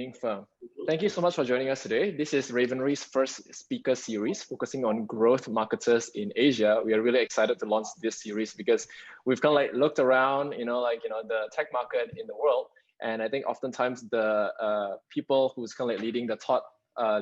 Ming Feng. Thank you so much for joining us today. This is Ravenry's first speaker series focusing on growth marketers in Asia. We are really excited to launch this series because we've kind of like looked around, the tech market in the world. And I think oftentimes the people who's kind of like leading the thought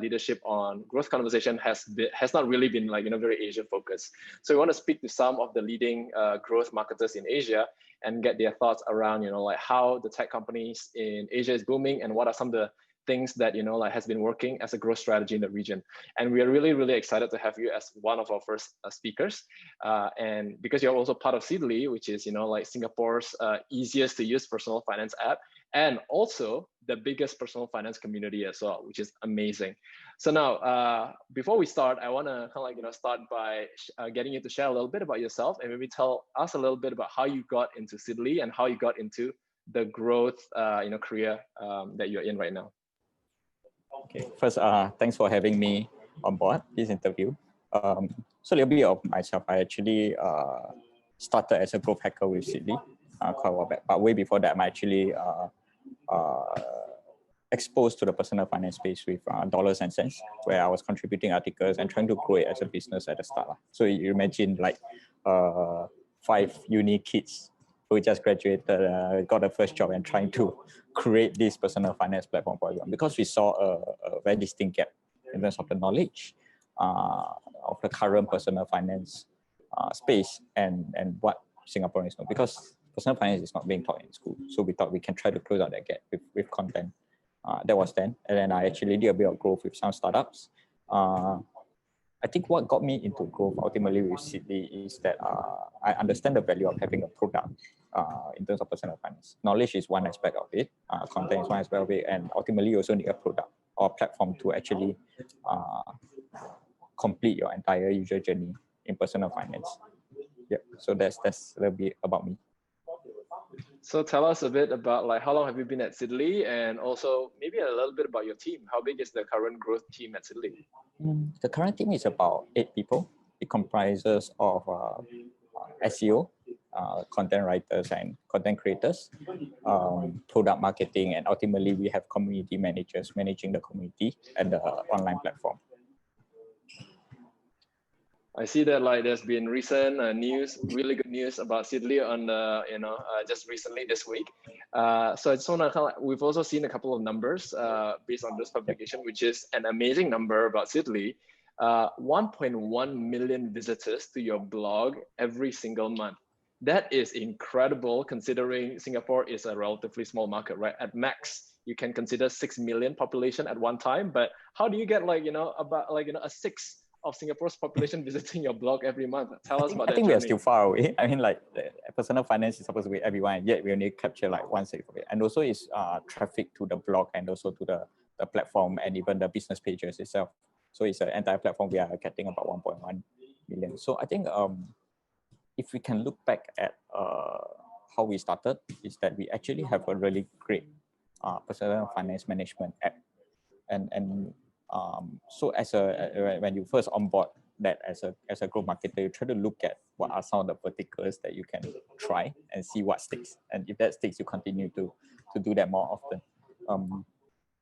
leadership on growth conversation has not really been very Asia focused. So we want to speak to some of the leading growth marketers in Asia and get their thoughts around how the tech companies in Asia is booming and what are some of the things that has been working as a growth strategy in the region. And we are really excited to have you as one of our first speakers, and because you're also part of Seedly, which is Singapore's easiest to use personal finance app, and also the biggest personal finance community as well, which is amazing. So now, before we start, I want to start by getting you to share a little bit about yourself and maybe tell us a little bit about how you got into Seedly and how you got into the growth career that you're in right now. Okay, first, thanks for having me on board this interview. So a little bit of myself. I actually started as a growth hacker with Seedly quite a while back, but way before that, I'm actually exposed to the personal finance space with dollars and cents, where I was contributing articles and trying to grow it as a business at the start. So you imagine like 5 uni kids who just graduated, got a first job and trying to create this personal finance platform for everyone, because we saw a very distinct gap in terms of the knowledge of the current personal finance space and what Singaporeans know, because personal finance is not being taught in school. So we thought we can try to close out that gap with content. That was then. And then I actually did a bit of growth with some startups. I think what got me into growth ultimately with Seedly is that I understand the value of having a product in terms of personal finance. Knowledge is one aspect of it, content is one aspect of it, and ultimately you also need a product or platform to actually complete your entire user journey in personal finance. Yeah, so that's a little bit about me. So tell us a bit about how long have you been at Seedly, and also maybe a little bit about your team. How big is the current growth team at Seedly? The current team is about 8 people. It comprises of SEO, content writers and content creators, product marketing, and ultimately we have community managers managing the community and the online platform. I see that there's been recent news, really good news about Seedly on just recently this week. So I just want to we've also seen a couple of numbers based on this publication, which is an amazing number about Seedly. 1.1 million visitors to your blog every single month. That is incredible, considering Singapore is a relatively small market, right? At max, you can consider 6 million population at one time. But how do you get a sixth of Singapore's population visiting your blog every month? Tell us about that. I think we are still far away. I mean, personal finance is supposed to be everyone, yet we only capture 1/6 of it. And also it's traffic to the blog and also to the platform and even the business pages itself. So it's an entire platform we are getting about 1.1 million. So I think if we can look back at how we started, is that we actually have a really great personal finance management app. And so when you first onboard that as a growth marketer, you try to look at what are some of the verticals that you can try and see what sticks. And if that sticks, you continue to do that more often.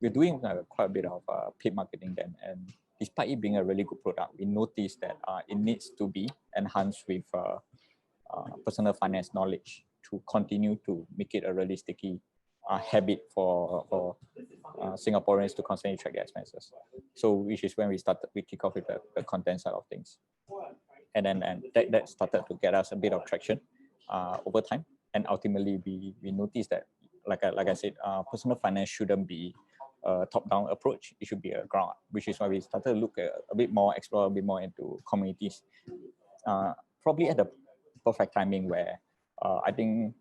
We're doing quite a bit of paid marketing then, and despite it being a really good product, we noticed that it needs to be enhanced with personal finance knowledge to continue to make it a really sticky habit for Singaporeans to constantly track their expenses. So which is when we kick off with the content side of things. And then that started to get us a bit of traction over time. And ultimately we noticed that, like I said, personal finance shouldn't be a top-down approach. It should be a ground, which is why we started to look at explore a bit more into communities. Probably at the perfect timing where I think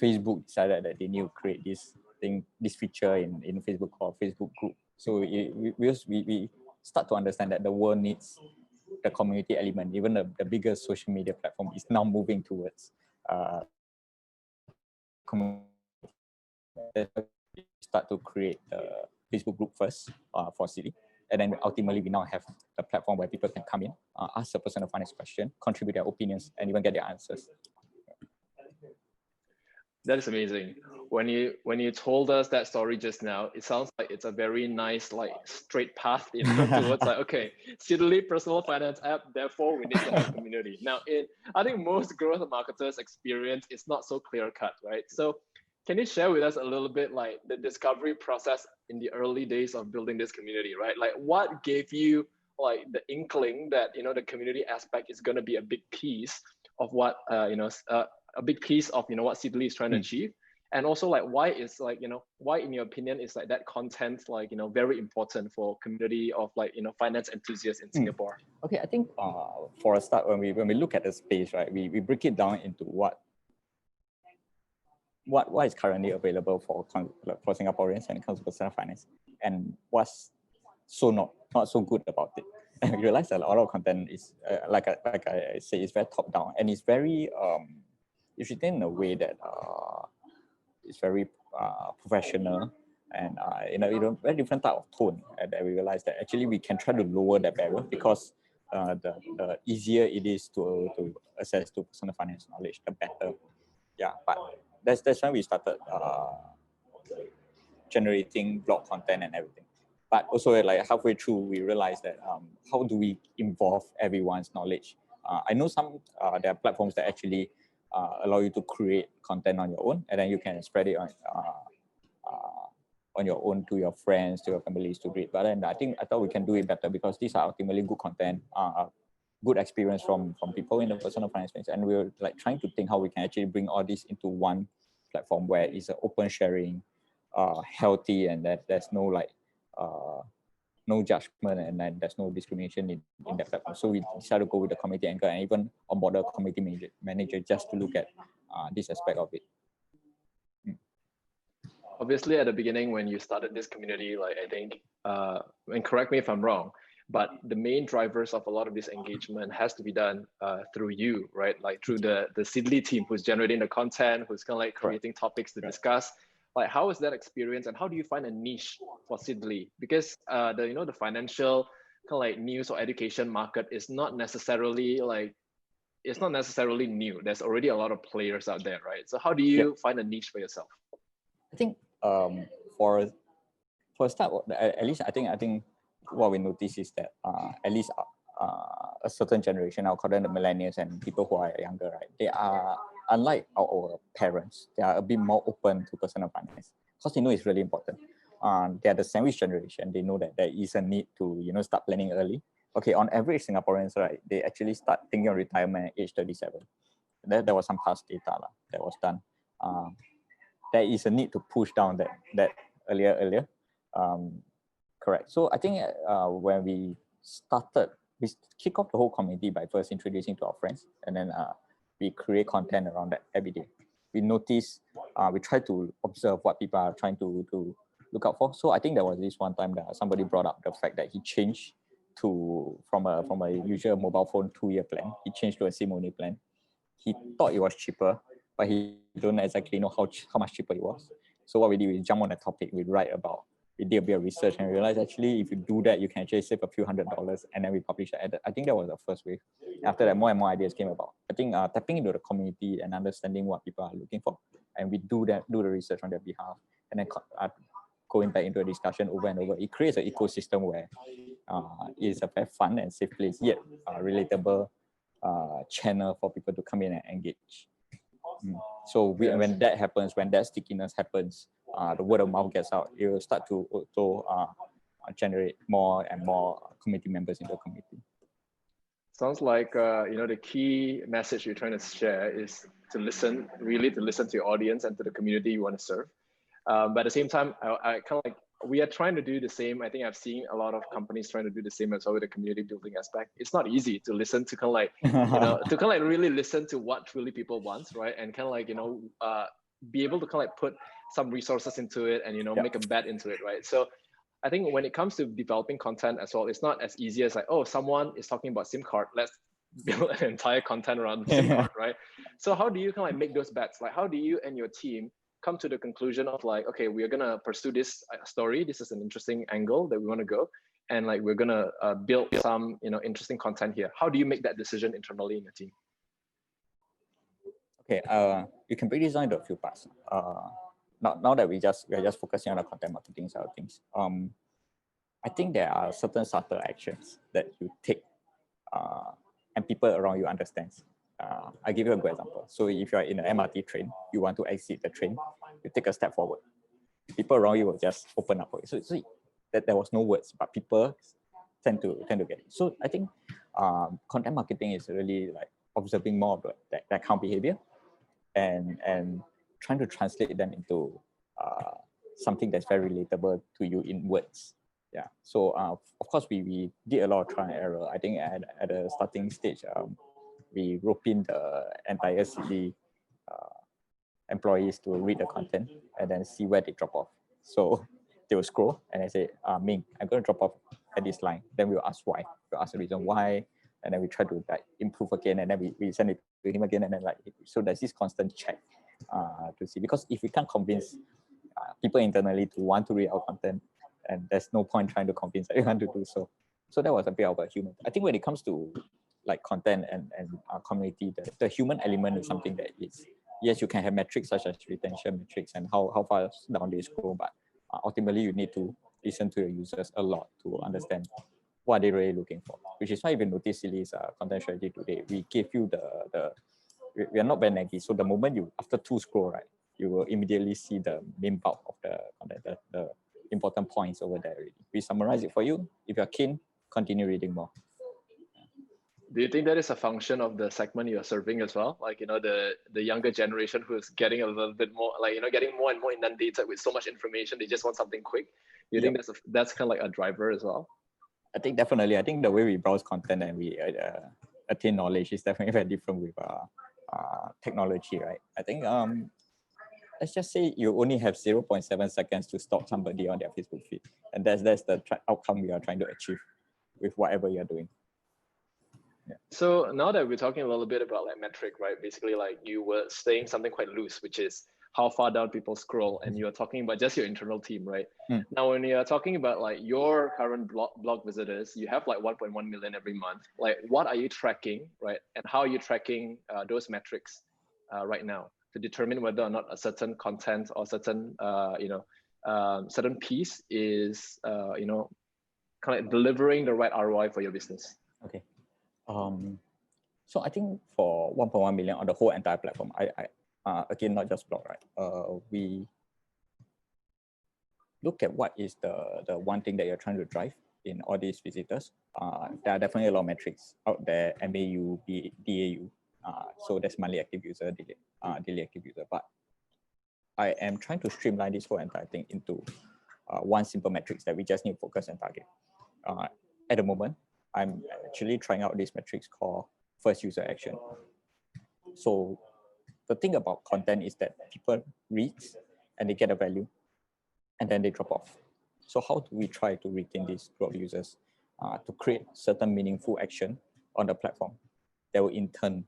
Facebook decided that they need to create this feature in Facebook called Facebook Group. So we start to understand that the world needs the community element. Even the biggest social media platform is now moving towards start to create the Facebook group first for Seedly. And then ultimately, we now have a platform where people can come in, ask a personal finance question, contribute their opinions, and even get their answers. That is amazing. When you told us that story just now, it sounds like it's a very nice, like straight path, towards like, okay, Sidley personal finance app, therefore we need to have a community. Now, I think most growth marketers experience is not so clear cut, right? So can you share with us a little bit like the discovery process in the early days of building this community, right? Like what gave you like the inkling that the community aspect is going to be a big piece of what a big piece of what Seedly is trying to achieve, and also like why is like why in your opinion is like that content like very important for community of like finance enthusiasts in Singapore? Okay, I think for a start, when we look at the space, right, we break it down into what is currently available for Singaporeans when it comes to personal finance, and what's so not so good about it. And we realize that a lot of content is like I say, it's very top down, and it's very it's written in a way that it's very professional, and very different type of tone. And then we realize that actually we can try to lower that barrier, because the easier it is to access to personal finance knowledge, the better. Yeah, but that's when we started generating blog content and everything. But also like halfway through, we realized that how do we involve everyone's knowledge? I know some there are platforms that actually allow you to create content on your own, and then you can spread it on your own to your friends, to your families to read. But then I thought we can do it better, because these are ultimately good content, good experience from people in the personal finance space, and we're like trying to think how we can actually bring all this into one platform where it's an open sharing, healthy, and that there's no like no judgment, and then there's no discrimination in that platform. So we decided to go with the community anchor, and even onboard a community manager just to look at this aspect of it. Obviously, at the beginning when you started this community, like I think, and correct me if I'm wrong, but the main drivers of a lot of this engagement has to be done through you, right? Like through the Seedly team who's generating the content, who's kind of like creating topics to discuss. Like, how is that experience, and how do you find a niche for Seedly? Because the financial kind of like news or education market is not necessarily new. There's already a lot of players out there, right? So how do you find a niche for yourself? I think for a start, at least I think what we notice is that at least a certain generation, I'll call them the millennials and people who are younger, right? They are, unlike our parents, they are a bit more open to personal finance, because they know it's really important. They are the sandwich generation. They know that there is a need to start planning early. Okay, on average, Singaporeans, right, they actually start thinking of retirement at age 37. There was some past data that was done. There is a need to push down that earlier. Correct. So I think when we kick off the whole community by first introducing to our friends, and then we create content around that every day. We notice, we try to observe what people are trying to look out for. So I think there was this one time that somebody brought up the fact that he changed from a usual mobile phone 2-year plan. He changed to a SIM-only plan. He thought it was cheaper, but he don't exactly know how much cheaper it was. So what we did, we jump on the topic, we did a bit of research, and we realized actually if you do that, you can actually save a few $100s, and then we published it. I think that was the first wave. After that, more and more ideas came about. I think tapping into the community and understanding what people are looking for, and we do the research on their behalf, and then going back into a discussion over and over. It creates an ecosystem where it's a very fun and safe place, yet relatable channel for people to come in and engage. So when that happens, when that stickiness happens, the word of mouth gets out, it will start to also generate more and more community members in the community. Sounds like the key message you're trying to share is to listen to your audience and to the community you want to serve. But at the same time, I kind of like, we are trying to do the same. I think I've seen a lot of companies trying to do the same as well with the community building aspect. It's not easy to listen to kind of like, to kind of like really listen to what truly people want, right? And kind of like, be able to kind of like put some resources into it and, make a bet into it, right? So I think when it comes to developing content as well, it's not as easy as like, oh, someone is talking about SIM card, let's build an entire content around the SIM card, right? So how do you kind of like make those bets? Like, how do you and your team come to the conclusion of like, okay, we're gonna pursue this story. This is an interesting angle that we want to go, and like we're gonna build some interesting content here. How do you make that decision internally in your team? Okay, you can break this down into a few parts. Now that we are just focusing on the content marketing side of things. I think there are certain subtle actions that you take, and people around you understands. I'll give you a good example. So if you're in an MRT train, you want to exit the train, you take a step forward. People around you will just open up for you. So that there was no words, but people tend to get it. So I think content marketing is really like observing more of that account behavior and trying to translate them into something that's very relatable to you in words. Yeah. So of course we did a lot of trial and error. I think at the starting stage, we rope in the entire city employees to read the content and then see where they drop off. So they will scroll and I say, Ming, I'm going to drop off at this line. Then we'll ask why. We'll ask the reason why. And then we try to like improve again. And then we send it to him again. And then like, so there's this constant check to see. Because if we can't convince people internally to want to read our content, and there's no point trying to convince everyone to do so. So that was a bit of a human. I think when it comes to like content and community, the human element is something that is, yes, you can have metrics such as retention metrics and how far down they scroll, but ultimately you need to listen to your users a lot to understand what they're really looking for, which is why even notice Silly's content strategy today, we give you we are not very naggy. So the moment you, after 2 scroll, right, you will immediately see the main bulk of the content, the important points over there already. We summarize it for you. If you're keen, continue reading more. Do you think that is a function of the segment you're serving as well? Like, you know, the younger generation who's getting a little bit more, like, you know, getting more and more inundated with so much information, they just want something quick. Do you think that's kind of like a driver as well? I think definitely. I think the way we browse content and we attain knowledge is definitely very different with technology, right? I think let's just say you only have 0.7 seconds to stalk somebody on their Facebook feed, and that's the outcome we are trying to achieve with whatever you're doing. Yeah. So now that we're talking a little bit about like metric, right? Basically, like you were saying something quite loose, which is how far down people scroll, and you're talking about just your internal team, right? Now, when you're talking about like your current blog visitors, you have like 1.1 million every month. Like, what are you tracking, right? And how are you tracking those metrics right now to determine whether or not a certain content or certain, certain piece is, kind of delivering the right ROI for your business? Okay. So I think for 1.1 million on the whole entire platform, I again, not just blog, right? We look at what is the one thing that you're trying to drive in all these visitors. There are definitely a lot of metrics out there, MAU, DAU. So that's monthly active user, daily active user. But I am trying to streamline this whole entire thing into one simple metrics that we just need to focus and target. At the moment, I'm actually trying out these metrics called first user action. So the thing about content is that people read and they get a value and then they drop off. So how do we try to retain these group of users to create certain meaningful action on the platform that will in turn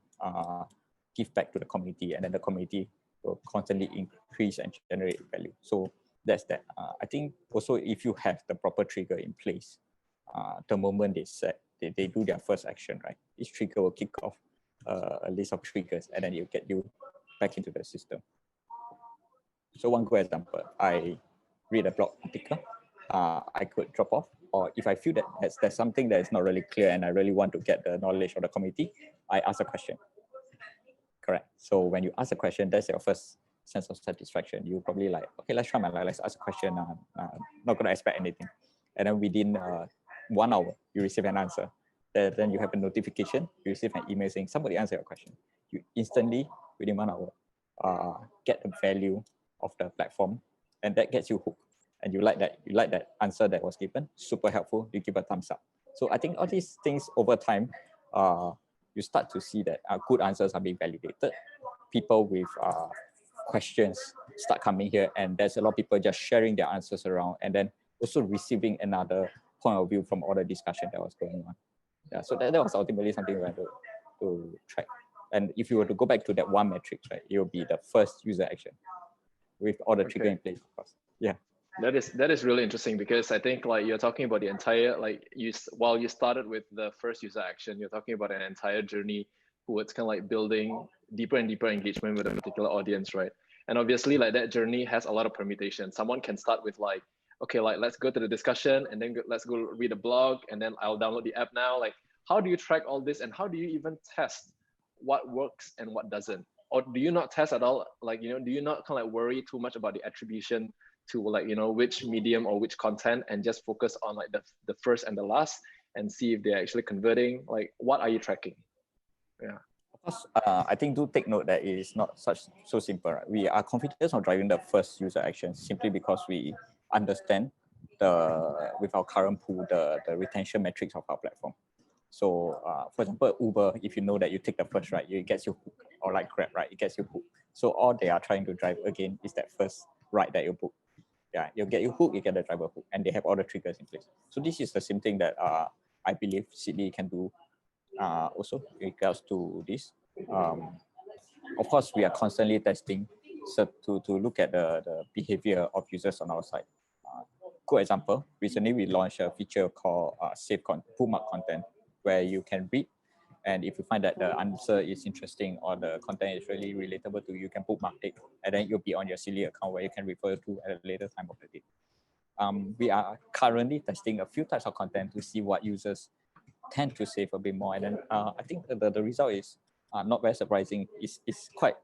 give back to the community, and then the community will constantly increase and generate value. So that's that. I think also if you have the proper trigger in place, the moment they do their first action, right, each trigger will kick off a list of triggers, and then you get you back into the system. So one good example, I read a blog article, I could drop off, or if I feel that there's something that is not really clear and I really want to get the knowledge of the community, I ask a question. Correct. So when you ask a question, that's your first sense of satisfaction. You probably like, okay, let's try my luck. Let's ask a question. Not going to expect anything. And then within 1 hour, you receive an answer. Then you have a notification. You receive an email saying somebody answered your question. You instantly, within 1 hour, get the value of the platform, and that gets you hooked. And you like that answer that was given. Super helpful. You give a thumbs up. So I think all these things over time, you start to see that good answers are being validated. People with questions start coming here, and there's a lot of people just sharing their answers around, and then also receiving another point of view from all the discussion that was going on. Yeah, so that was ultimately something we had to track. And if you were to go back to that one metric, right, it will be the first user action with all the trigger in place, of course. Yeah. That is really interesting, because I think like you're talking about the entire, like while you started with the first user action, you're talking about an entire journey towards kind of like building deeper and deeper engagement with a particular audience, right? And obviously, like that journey has a lot of permutation. Someone can start with like, okay, like let's go to the discussion, and then let's go read a blog, and then I'll download the app now. Like, how do you track all this, and how do you even test what works and what doesn't? Or do you not test at all? Like, do you not kind of like worry too much about the attribution to like, which medium or which content, and just focus on like the first and the last and see if they're actually converting? Like, what are you tracking? Yeah. Of course, I think do take note that it is not so simple. Right? We are confident of driving the first user action simply because we understand with our current pool the retention metrics of our platform. So, for example, Uber, if you know that you take the first ride, it gets you hooked, or like Grab, right? It gets you hooked. So all they are trying to drive again is that first ride that you book. Yeah, you get you hooked, you get the driver hooked, and they have all the triggers in place. So this is the same thing that I believe Seedly can do also in regards to this. Of course, we are constantly testing to look at the behavior of users on our site. Good example, recently we launched a feature called Save Bookmark Content, where you can read, and if you find that the answer is interesting or the content is really relatable to you, you can bookmark it, and then you'll be on your Seedly account where you can refer to at a later time of the day. We are currently testing a few types of content to see what users tend to save a bit more, and then I think the result is not very surprising. It's quite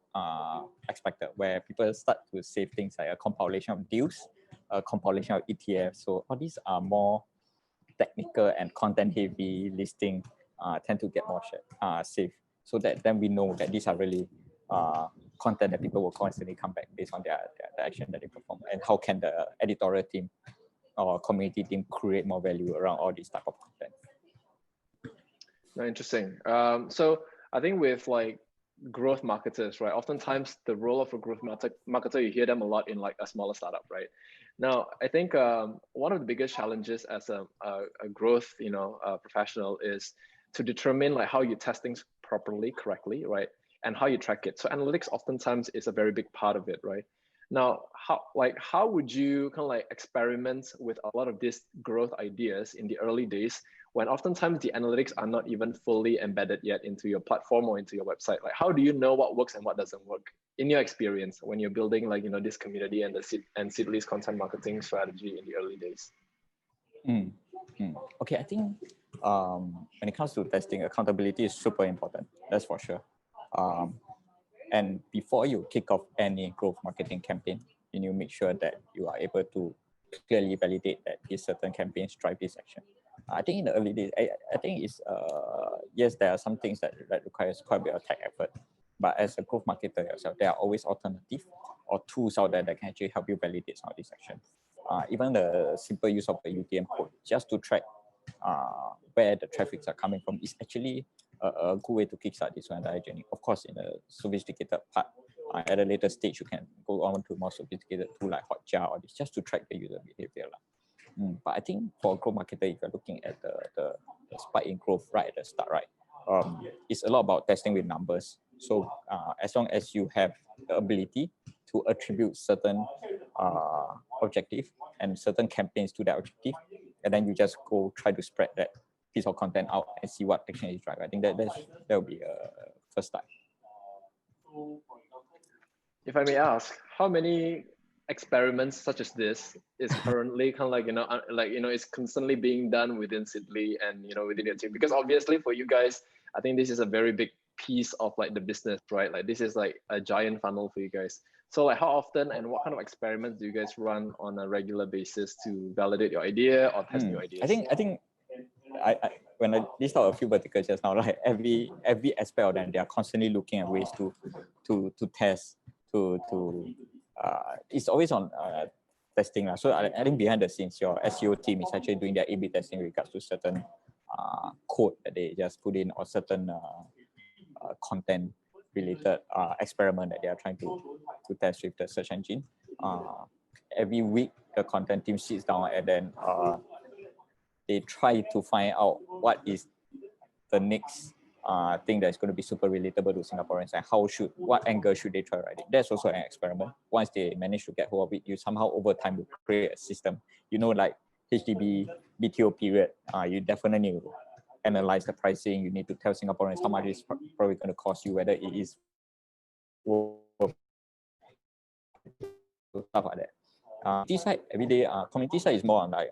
expected, where people start to save things like a compilation of deals, a compilation of ETFs. So all these are more technical and content heavy listing tend to get more saved. So that then we know that these are really content that people will constantly come back based on the action that they perform, and how can the editorial team or community team create more value around all these type of content. Interesting. So I think with like growth marketers, right? Oftentimes the role of a growth marketer, you hear them a lot in like a smaller startup, right? Now, I think one of the biggest challenges as a growth, professional is to determine like how you test things properly, correctly, right? And how you track it. So analytics oftentimes is a very big part of it, right? Now, how would you kind of like experiment with a lot of these growth ideas in the early days, when oftentimes the analytics are not even fully embedded yet into your platform or into your website? Like, how do you know what works and what doesn't work in your experience when you're building like, this community and Seedly's content marketing strategy in the early days? Okay, I think when it comes to testing, accountability is super important. That's for sure. And before you kick off any growth marketing campaign, you need to make sure that you are able to clearly validate that these certain campaigns drive this action. I think in the early days, I think it's yes, there are some things that requires quite a bit of tech effort, but as a growth marketer yourself, there are always alternatives or tools out there that can actually help you validate some of these actions. Even the simple use of the UTM code just to track where the traffics are coming from is actually a good way to kickstart this entire journey. Of course, in a sophisticated part, at a later stage, you can go on to more sophisticated tool like Hotjar or this, just to track the user behavior. But I think for a growth marketer, if you're looking at the spike in growth right at the start, right, it's a lot about testing with numbers. So as long as you have the ability to attribute certain objective and certain campaigns to that objective, and then you just go try to spread that piece of content out and see what action is drive. I think that will be a first step. If I may ask, how many experiments such as this is currently kind of like it's constantly being done within Seedly and within your team? Because obviously for you guys, I think this is a very big piece of like the business, right? Like this is like a giant funnel for you guys. So like how often and what kind of experiments do you guys run on a regular basis to validate your idea or test new ideas? I think when I list out a few verticals just now, like every aspect of them, they are constantly looking at ways to test, it's always on testing. So I think behind the scenes, your SEO team is actually doing their A/B testing in regards to certain code that they just put in, or certain content related experiment that they are trying to test with the search engine. Every week, the content team sits down and then they try to find out what is the next thing that's going to be super relatable to Singaporeans, and what angle should they try writing. That's also an experiment. Once they manage to get hold of it, you somehow over time will create a system. Like HDB BTO period, you definitely analyze the pricing. You need to tell Singaporeans how much it's probably going to cost you, whether it is worth stuff like that. Community side, everyday community side is more on like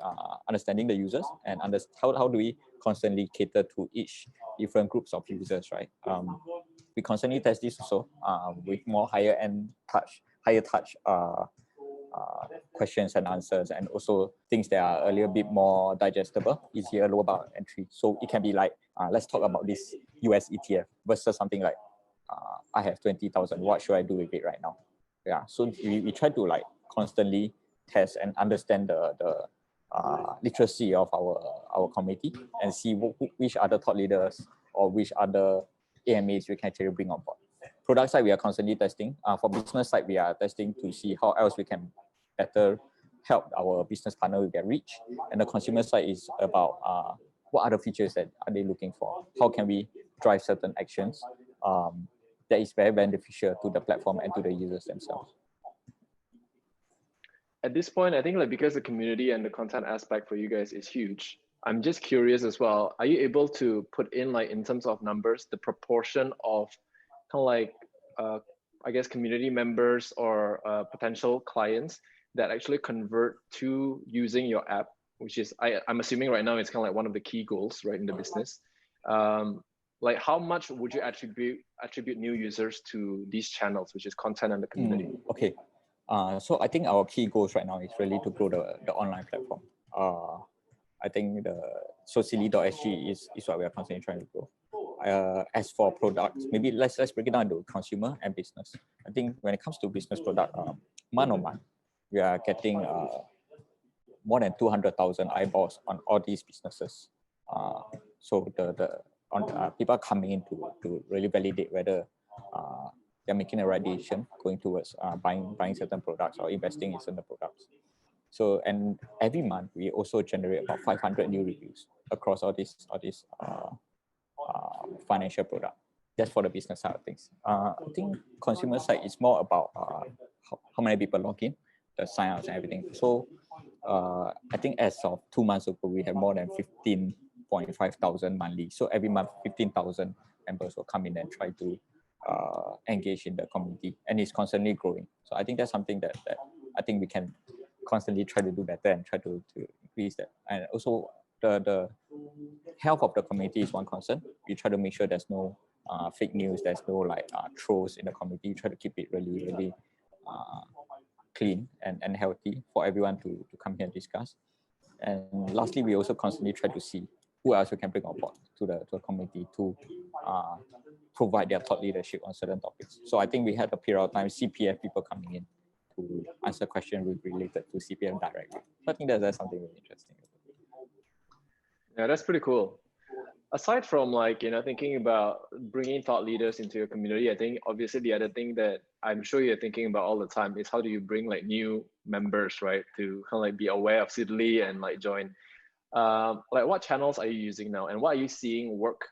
understanding the users and how do we constantly cater to each different groups of users, right? We constantly test this also with more higher touch questions and answers, and also things that are a little bit more digestible, easier, lower bar entry. So it can be like, let's talk about this US ETF versus something like, I have 20,000, what should I do with it right now? Yeah, so we try to like constantly test and understand the literacy of our community and see which other thought leaders or which other AMAs we can actually bring on board. Product side, we are constantly testing. For business side, we are testing to see how else we can better help our business partner with their reach. And the consumer side is about what other features that are they looking for? How can we drive certain actions that is very beneficial to the platform and to the users themselves? At this point, I think like because the community and the content aspect for you guys is huge, I'm just curious as well. Are you able to put in like in terms of numbers, the proportion of kind of like, I guess, community members or potential clients that actually convert to using your app, which is, I'm assuming right now it's kind of like one of the key goals, right, in the business. Like how much would you attribute new users to these channels, which is content and the community? Okay. So I think our key goals right now is really to grow the online platform. I think the socially.sg is what we are constantly trying to grow. As for products, maybe let's break it down to consumer and business. I think when it comes to business product, month on month, we are getting more than 200,000 eyeballs on all these businesses. So people are coming in to really validate whether they're making the right decision going towards buying certain products or investing in certain products. So, and every month we also generate about 500 new reviews across all these financial products. That's for the business side of things. I think consumer side is more about how many people log in, the sign-ups and everything. So I think as of 2 months ago, we have more than 15.5 thousand monthly. So every month, 15,000 members will come in and try to engage in the community, and it's constantly growing. So I think that's something that I think we can constantly try to do better and try to increase that. And also the health of the community is one concern. We try to make sure there's no fake news, there's no like trolls in the community. We try to keep it really clean and healthy for everyone to come here and discuss. And lastly, we also constantly try to see who else we can bring on board to the community to provide their thought leadership on certain topics. So I think we had a period of time CPF people coming in to answer questions related to CPF directly. So I think that's something really interesting. Yeah, that's pretty cool. Aside from like, thinking about bringing thought leaders into your community, I think obviously the other thing that I'm sure you're thinking about all the time is how do you bring like new members, right, to kind of like be aware of Sidley and like join. Like what channels are you using now, and what are you seeing work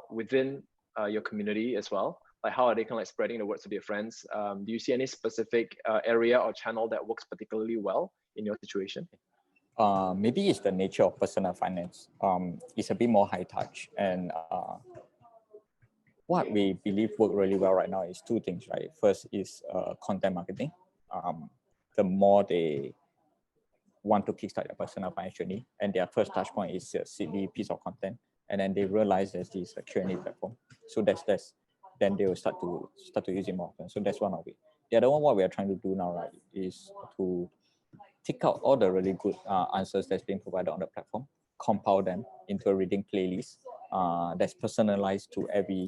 within your community as well? Like how are they kind of like spreading the word to their friends? Do you see any specific area or channel that works particularly well in your situation? Maybe it's the nature of personal finance. It's a bit more high touch, and what we believe work really well right now is two things, right? First is content marketing. The more they want to kickstart their personal finance journey, and their first touch point is a silly piece of content, and then they realize there's this Q&A platform. So then they will start to use it more often. So that's one of it. The other one, what we are trying to do now, right, is to take out all the really good answers that's being provided on the platform, compile them into a reading playlist that's personalized to every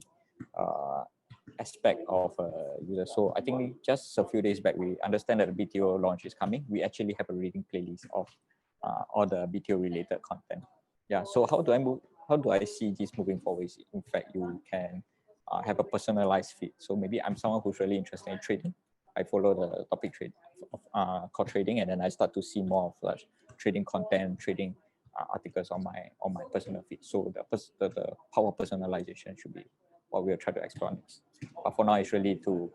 aspect of a user. So I think just a few days back, we understand that the BTO launch is coming. We actually have a reading playlist of all the BTO related content. Yeah. So how do I see this moving forward? In fact, you can have a personalized feed. So maybe I'm someone who's really interested in trading. I follow the topic trade called trading, and then I start to see more of like trading content, trading articles on my personal feed. So the power of personalization should be what we'll try to explore next. But for now, it's really to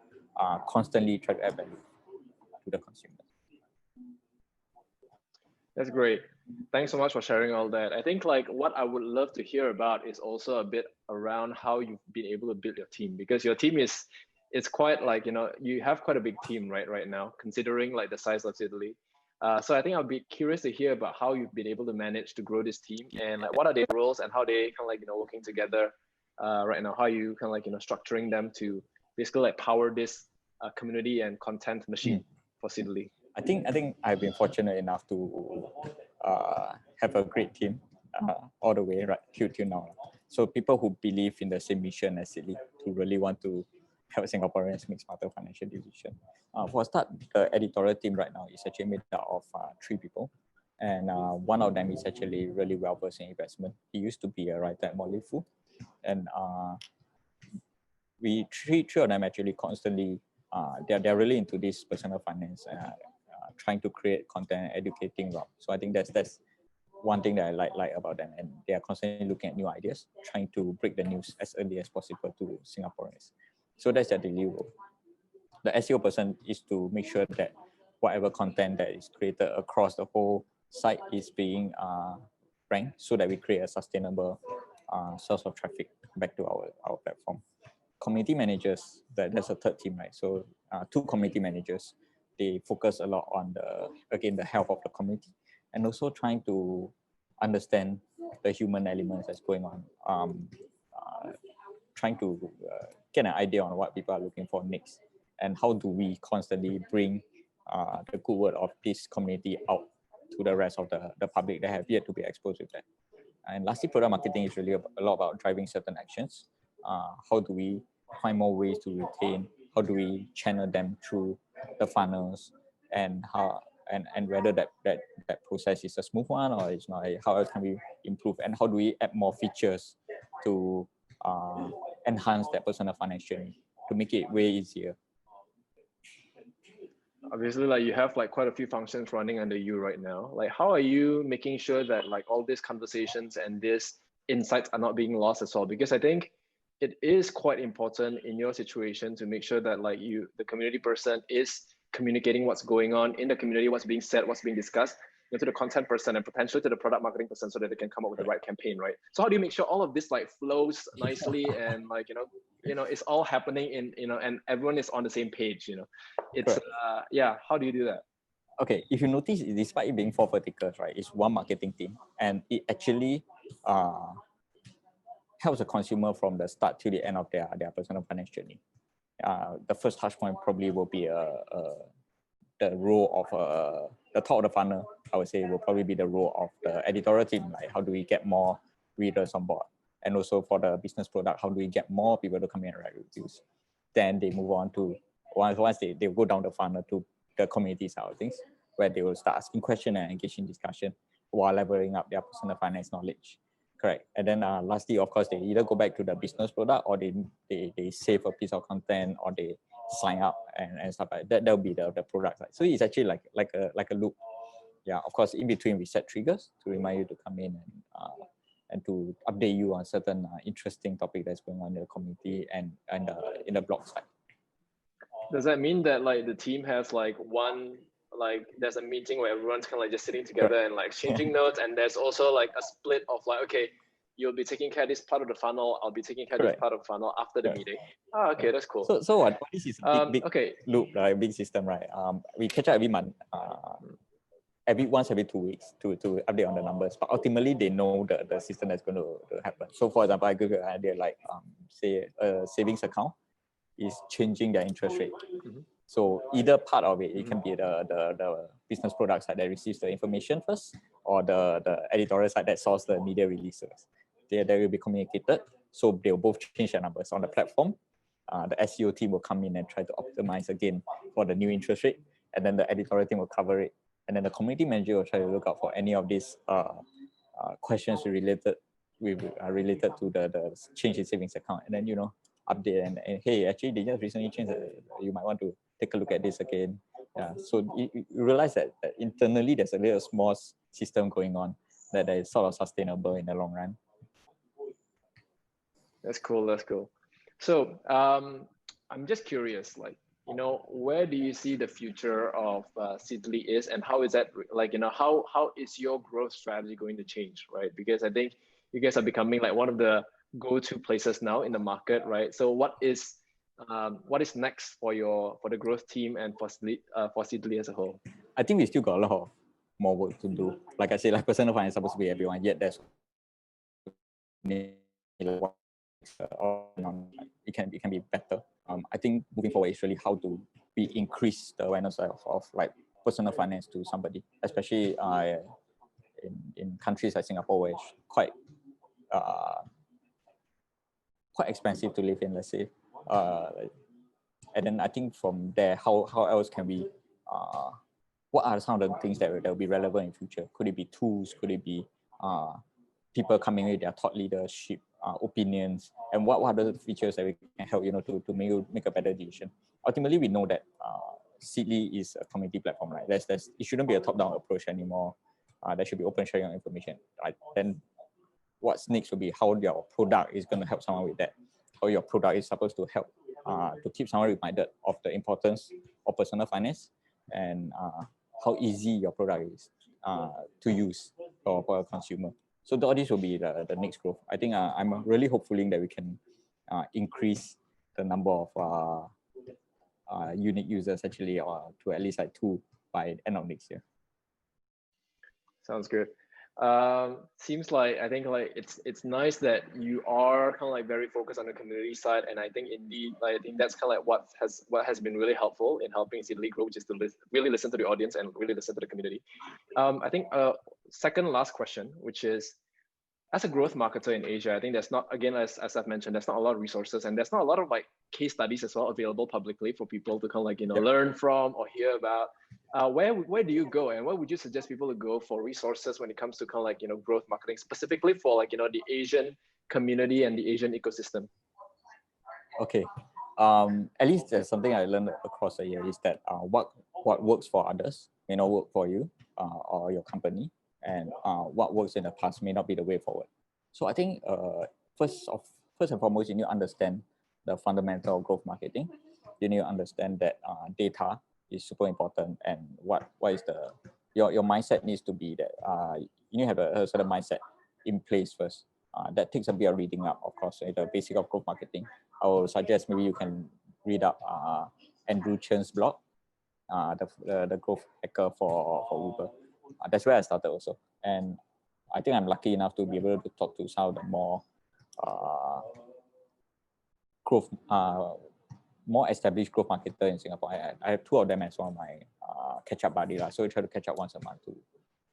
constantly try to add value to the consumer. That's great. Thanks so much for sharing all that. I think like what I would love to hear about is also a bit around how you've been able to build your team, because your team is it's quite like, you know, you have quite a big team right now, considering like the size of Italy. So I think I'll be curious to hear about how you've been able to manage to grow this team, and like what are their roles and how they kind of like, you know, working together right now, how you kind of like, you know, structuring them to basically like power this community and content machine for Sidley. I think I've been fortunate enough to have a great team all the way right till now. So people who believe in the same mission as Sidley, who really want to help Singaporeans make smarter financial decisions. For a start, the editorial team right now is actually made up of 3 people. And one of them is actually really well versed in investment. He used to be a writer at Molly Fu. And we three of them actually constantly, they're really into this personal finance, trying to create content, educating them. So I think that's one thing that I like about them, and they are constantly looking at new ideas, trying to break the news as early as possible to Singaporeans. So that's their daily role. The SEO person is to make sure that whatever content that is created across the whole site is being ranked, so that we create a sustainable source of traffic back to our platform. Community managers, that's a third team, right? So 2 community managers, they focus a lot on the health of the community, and also trying to understand the human elements that's going on, trying to get an idea on what people are looking for next, and how do we constantly bring the good word of this community out to the rest of the public that have yet to be exposed with that. And lastly, product marketing is really a lot about driving certain actions. How do we find more ways to retain? How do we channel them through the funnels, and and whether that process is a smooth one or it's not? How else can we improve? And how do we add more features to enhance that personal finance journey to make it way easier? Obviously, like you have like quite a few functions running under you right now. Like how are you making sure that like all these conversations and these insights are not being lost as well? Because I think it is quite important in your situation to make sure that like you, the community person, is communicating what's going on in the community, what's being said, what's being discussed, you know, to the content person and potentially to the product marketing person, so that they can come up with the right campaign, right? So how do you make sure all of this like flows nicely and like, you know, it's all happening in, you know, and everyone is on the same page, you know? It's yeah, how do you do that? Okay, if you notice, despite it being 4 verticals, right, it's one marketing team, and it actually helps the consumer from the start to the end of their personal finance journey. The first touch point probably will be the role of the top of the funnel. I would say will probably be the role of the editorial team. Like how do we get more readers on board, and also for the business product, how do we get more people to come in and write reviews? Then they move on to once they go down the funnel to the community side of things, where they will start asking questions and engage in discussion while leveling up their personal finance knowledge. Correct. And then lastly, of course, they either go back to the business product, or they save a piece of content, or they sign up and stuff like that. That'll be the product side. So it's actually like a loop. Yeah, of course, in between we set triggers to remind you to come in and to update you on certain interesting topic that's going on in the community and in the blog side. Does that mean that like the team has like one, like there's a meeting where everyone's kind of like just sitting together and like exchanging notes, and there's also like a split of like, okay, you'll be taking care of this part of the funnel, I'll be taking care of this part of the funnel after the meeting. Oh, okay, that's cool. So what this is a big loop, like a big system, right? We catch up every month, once every 2 weeks to update on the numbers, but ultimately they know the system that's going to happen. So for example, I give you an idea, like say a savings account is changing their interest rate. So either part of it can be the business product side that receives the information first, or the editorial side that sources the media releases. They will be communicated, so they'll both change their numbers on the platform. The SEO team will come in and try to optimize again for the new interest rate, and then the editorial team will cover it, and then the community manager will try to look out for any of these questions related to the change in savings account, and then update and hey, actually they just recently changed you might want to take a look at this again. So you realize that internally there's a little small system going on that is sort of sustainable in the long run. That's cool. So I'm just curious, like where do you see the future of Seedly is, and how is that like, how is your growth strategy going to change, right? Because I think you guys are becoming like one of the go-to places now in the market, right? So what is next for the growth team and for Seedly as a whole? I think we still got a lot of more work to do. Like I said, like personal finance is supposed to be everyone, yet there's it can be better. I think moving forward is really how do we increase the awareness of like personal finance to somebody, especially in countries like Singapore, where it's quite expensive to live in, let's say. And then I think from there, how else can we what are some of the things that will be relevant in future? Could it be tools? Could it be people coming with their thought leadership, opinions, and what are the features that we can help to make a better decision? Ultimately, we know that Seedly is a community platform, right? It shouldn't be a top-down approach anymore. There should be open sharing of information. Right? Then what's next will be how your product is going to help someone with that. How your product is supposed to help to keep someone reminded of the importance of personal finance, and how easy your product is to use for a consumer. So all this will be the next growth. I think I'm really hopeful that we can increase the number of unique users actually, to at least like 2 by end of next year. Sounds good. Seems like, I think like it's nice that you are kind of like very focused on the community side, and I think indeed, I think that's kind of like what has been really helpful in helping Seedly grow, which is to really listen to the audience and really listen to the community. I think second last question, which is, as a growth marketer in Asia, I think there's not, again, as I've mentioned, there's not a lot of resources, and there's not a lot of like case studies as well available publicly for people to kind of like, learn from or hear about. Where do you go, and where would you suggest people to go for resources when it comes to kind of like, growth marketing, specifically for like, the Asian community and the Asian ecosystem? Okay. At least there's something I learned across the year is that what works for others may not work for you or your company, and what works in the past may not be the way forward. So I think first and foremost, you need to understand the fundamental of growth marketing. You need to understand that data is super important, and what is your mindset needs to be that you need to have a certain mindset in place first. That takes a bit of reading up, of course, the basic of growth marketing. I would suggest maybe you can read up Andrew Chen's blog, the growth hacker for Uber. That's where I started also, and I think I'm lucky enough to be able to talk to some of the more more established growth marketer in Singapore. I have 2 of them as one of my catch-up buddy, so we try to catch up once a month to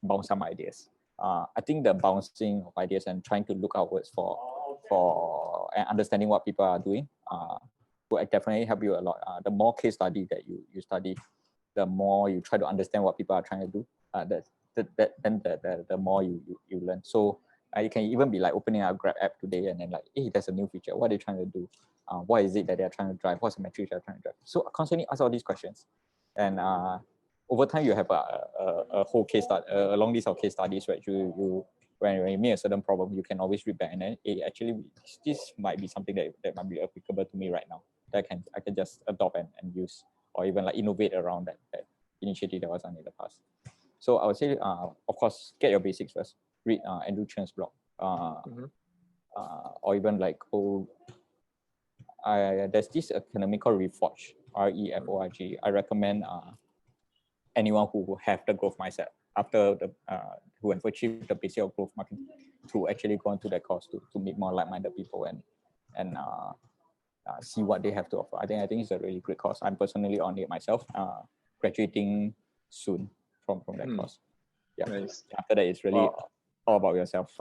bounce some ideas. I think the bouncing of ideas and trying to look outwards for and understanding what people are doing will definitely help you a lot. The more case study that you study, the more you try to understand what people are trying to do. Then the more you learn. So you can even be like opening a Grab app today and then like, hey, there's a new feature. What are they trying to do? What is it that they're trying to drive? What's the metrics they're trying to drive? So constantly ask all these questions, and over time you have a whole case study, a long list of case studies, right? You when you meet a certain problem, you can always read back, and then actually this might be something that might be applicable to me right now, that I can just adopt and use, or even like innovate around that initiative that was done in the past. So I would say, of course, get your basics first. Read Andrew Chen's blog, or even like there's this academic called Reforge, REFORG. I recommend anyone who have the growth mindset after who have achieved the basic of growth marketing to actually go into that course to meet more like-minded people and see what they have to offer. I think it's a really great course. I'm personally on it myself, graduating soon from that course. Yeah. Nice. After that, it's really all about yourself.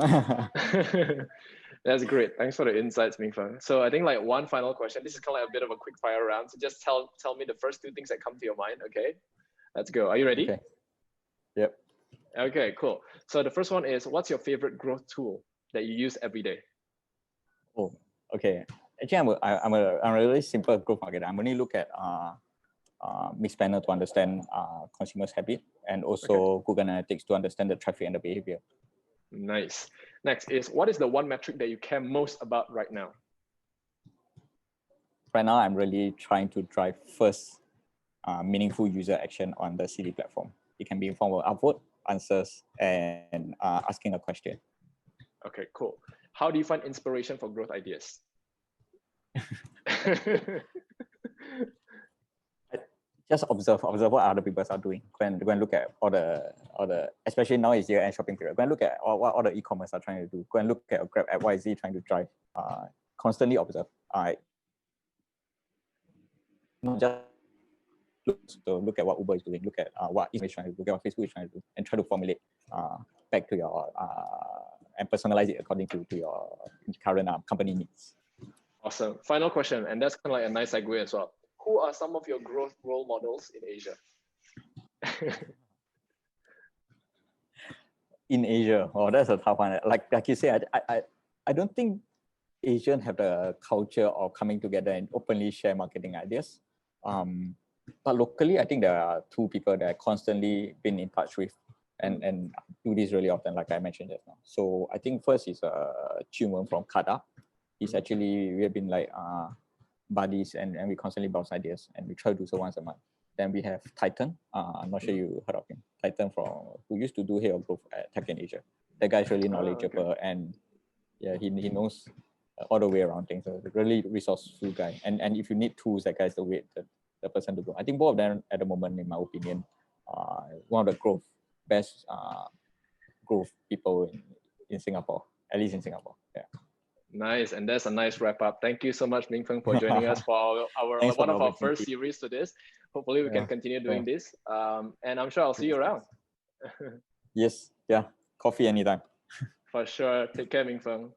That's great. Thanks for the insights, Ming Feng. So I think like one final question. This is kind of like a bit of a quick fire round. So just tell me the first 2 things that come to your mind. Okay, let's go. Are you ready? Okay. Yep. Okay, cool. So the first one is, what's your favorite growth tool that you use every day? Oh, okay. Actually, I'm a really simple growth marketer. I'm only look at Mixpanel to understand consumers' habit, and also Google Analytics to understand the traffic and the behavior. Nice. Next is, what is the one metric that you care most about right now? right now I'm really trying to drive first meaningful user action on the CD platform. It can be in form of upvote, answers, and asking a question. Okay, cool. How do you find inspiration for growth ideas? Just observe what other people are doing. Go and look at all the especially now is year-end shopping period. Go and look at what all the e-commerce are trying to do. Go and look at a Grab app. What is he trying to drive? Constantly observe. Not just look at what Uber is doing. Look at what Instagram is trying to do. Look at what Facebook is trying to do, and try to formulate back to your and personalize it according to your current company needs. Awesome. Final question, and that's kind of like a nice segue as well. Who are some of your growth role models in Asia? In Asia, oh, that's a tough one. Like you say, I don't think Asians have the culture of coming together and openly share marketing ideas. But locally, I think there are two people that I constantly been in touch with and do this really often, like I mentioned just now. So I think first is Chimwen from Kada. He's actually, we have been like buddies and we constantly bounce ideas and we try to do so once a month. Then we have Titan. I'm not sure you heard of him. Titan who used to do Head of Growth at Tech in Asia. That guy's really knowledgeable and yeah, he knows all the way around things. So really resourceful guy. And if you need tools, that guy's the person to go. I think both of them at the moment, in my opinion, one of the best growth people in Singapore, at least in Singapore. Yeah. Nice, and that's a nice wrap up. Thank you so much, Ming Feng, for joining us for one of our first series to this. Hopefully, we can continue doing this, and I'm sure I'll see you around. Yes, yeah, coffee anytime. For sure. Take care, Ming Feng.